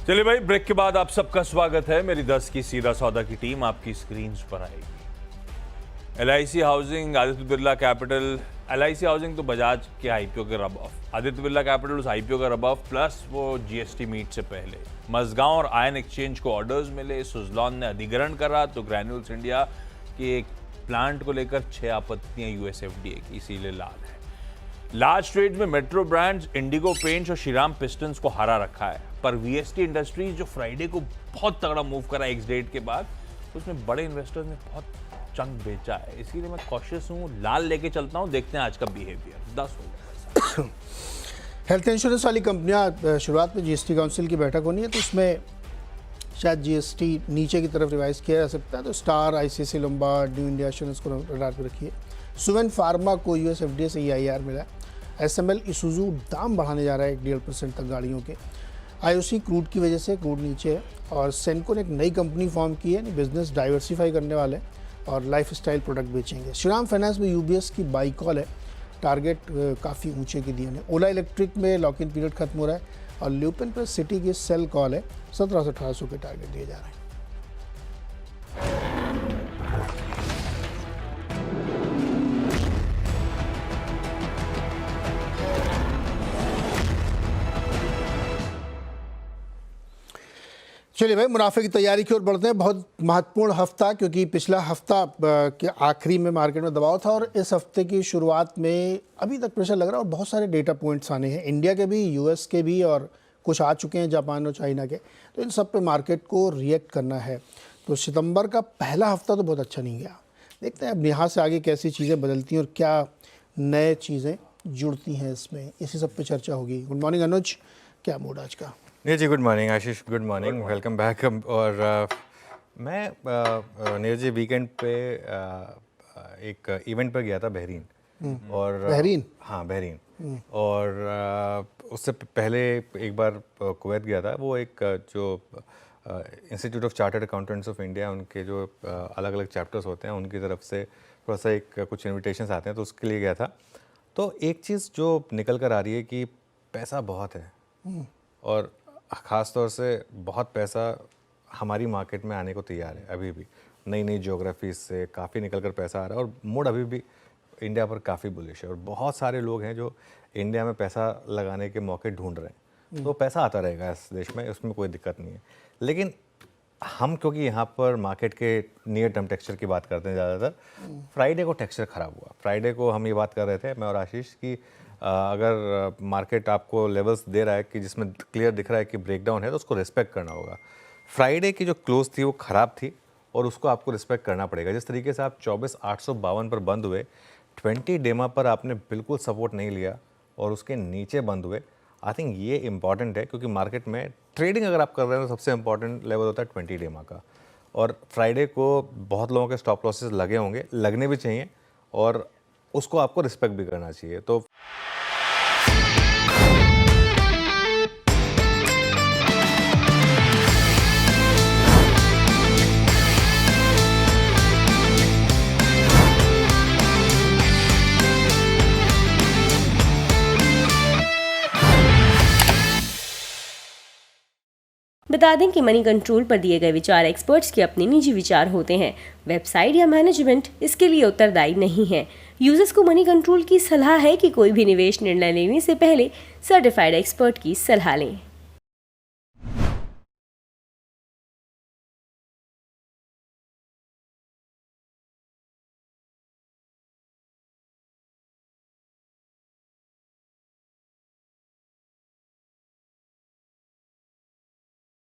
चलिए भाई, ब्रेक के बाद आप सबका स्वागत है। मेरी 10 की सीधा सौदा की टीम आपकी स्क्रीन पर आएगी। LIC housing, Aditya Birla capital. LIC housing तो बजाज के आईपीओ के rub off, Aditya Birla capital उस आईपीओ का रब ऑफ, प्लस वो GST मीट से पहले मजगांव और आयन एक्सचेंज को ऑर्डर्स मिले, सुजलॉन ने अधिग्रहण करा, तो ग्रैन्यूल्स इंडिया के एक प्लांट को लेकर 6 आपत्तियां US FDA की, इसीलिए लाल है। लार्ज ट्रेड में मेट्रो ब्रांड्स, इंडिगो पेंट्स और श्रीराम पिस्टन्स को हरा रखा है, पर VST इंडस्ट्रीज जो फ्राइडे को बहुत तगड़ा मूव करा एक्स डेट के बाद, उसमें बड़े इन्वेस्टर्स ने बहुत चंक बेचा है, इसीलिए मैं कॉशियस हूँ। लाल लेके चलता हूँ, देखते हैं आज का बिहेवियर। 10 हो गया। हेल्थ इंश्योरेंस वाली कंपनियां, शुरुआत में GST काउंसिल की बैठक होनी है, तो उसमें शायद GST नीचे की तरफ रिवाइज किया जा सकता है। तो star, ICICI Lombard, new India assurance को रडार पर रखिए। सुवेन फार्मा को US FDA से EIR मिला है। SML इसूजू दाम बढ़ाने जा रहा है 1.5% तक गाड़ियों के। IOC क्रूड की वजह से क्रूड नीचे है, और सेनको ने एक नई कंपनी फॉर्म की है, बिजनेस डाइवर्सिफाई करने वाले और लाइफस्टाइल प्रोडक्ट बेचेंगे। श्रीराम फाइनेंस में UBS की बाई कॉल है, टारगेट काफ़ी ऊंचे के दिए हैं। ओला इलेक्ट्रिक में लॉक इन पीरियड खत्म हो रहा है, और ल्यूपिन पर सिटी की सेल कॉल है, 1700 से 1800 के टारगेट दिए जा रहे हैं। चलिए भाई, मुनाफे की तैयारी की ओर बढ़ते हैं। बहुत महत्वपूर्ण हफ्ता, क्योंकि पिछला हफ्ता के आखिरी में मार्केट में दबाव था, और इस हफ्ते की शुरुआत में अभी तक प्रेशर लग रहा है, और बहुत सारे डेटा पॉइंट्स आने हैं, इंडिया के भी, US के भी, और कुछ आ चुके हैं जापान और चाइना के। तो इन सब पे मार्केट को रिएक्ट करना है। तो सितंबर का पहला हफ्ता तो बहुत अच्छा नहीं गया। देखते हैं अब यहाँ से आगे कैसी चीज़ें बदलती हैं और क्या नए चीज़ें जुड़ती हैं इसमें, इसी सब पे चर्चा होगी। गुड मॉर्निंग अनुज, क्या मूड आज का? नीरज जी गुड मॉर्निंग, आशीष गुड मॉर्निंग, वेलकम बैक। और मैं नीरज जी वीकेंड पे एक इवेंट पर गया था बहरीन। और बहरीन? हाँ बहरीन। और उससे पहले एक बार कुवैत गया था। वो एक जो institute of chartered accountants of India, उनके जो अलग अलग चैप्टर्स होते हैं, उनकी तरफ से थोड़ा सा कुछ इन्विटेशंस आते हैं, तो उसके लिए गया था। तो एक चीज़ जो निकल कर आ रही है कि पैसा बहुत है, और ख़ास तौर से बहुत पैसा हमारी मार्केट में आने को तैयार है। अभी भी नई नई ज्योग्राफी से काफ़ी निकल कर पैसा आ रहा है, और मूड अभी भी इंडिया पर काफ़ी बुलिश है, और बहुत सारे लोग हैं जो इंडिया में पैसा लगाने के मौके ढूंढ रहे हैं। तो पैसा आता रहेगा इस देश में, उसमें कोई दिक्कत नहीं है। लेकिन हम क्योंकि यहाँ पर मार्केट के नियर टर्म टेक्सचर की बात करते हैं ज़्यादातर, फ्राइडे को टेक्सचर ख़राब हुआ। फ्राइडे को हम ये बात कर रहे थे, मैं और आशीष, की अगर मार्केट आपको लेवल्स दे रहा है कि जिसमें क्लियर दिख रहा है कि ब्रेकडाउन है, तो उसको रिस्पेक्ट करना होगा। फ्राइडे की जो क्लोज थी वो ख़राब थी, और उसको आपको रिस्पेक्ट करना पड़ेगा। जिस तरीके से आप 24,852 पर बंद हुए, 20 डेमा पर आपने बिल्कुल सपोर्ट नहीं लिया और उसके नीचे बंद हुए। आई थिंक ये इंपॉर्टेंट है, क्योंकि मार्केट में ट्रेडिंग अगर आप कर रहे हैं तो सबसे इंपॉर्टेंट लेवल होता है 20 डेमा का। और फ्राइडे को बहुत लोगों के स्टॉप लॉसेस लगे होंगे, लगने भी चाहिए, और उसको आपको रिस्पेक्ट भी करना चाहिए। तो बता दें कि मनी कंट्रोल पर दिए गए विचार एक्सपर्ट्स के अपने निजी विचार होते हैं। वेबसाइट या मैनेजमेंट इसके लिए उत्तरदायी नहीं है। यूजर्स को मनी कंट्रोल की सलाह है कि कोई भी निवेश निर्णय लेने से पहले सर्टिफाइड एक्सपर्ट की सलाह लें।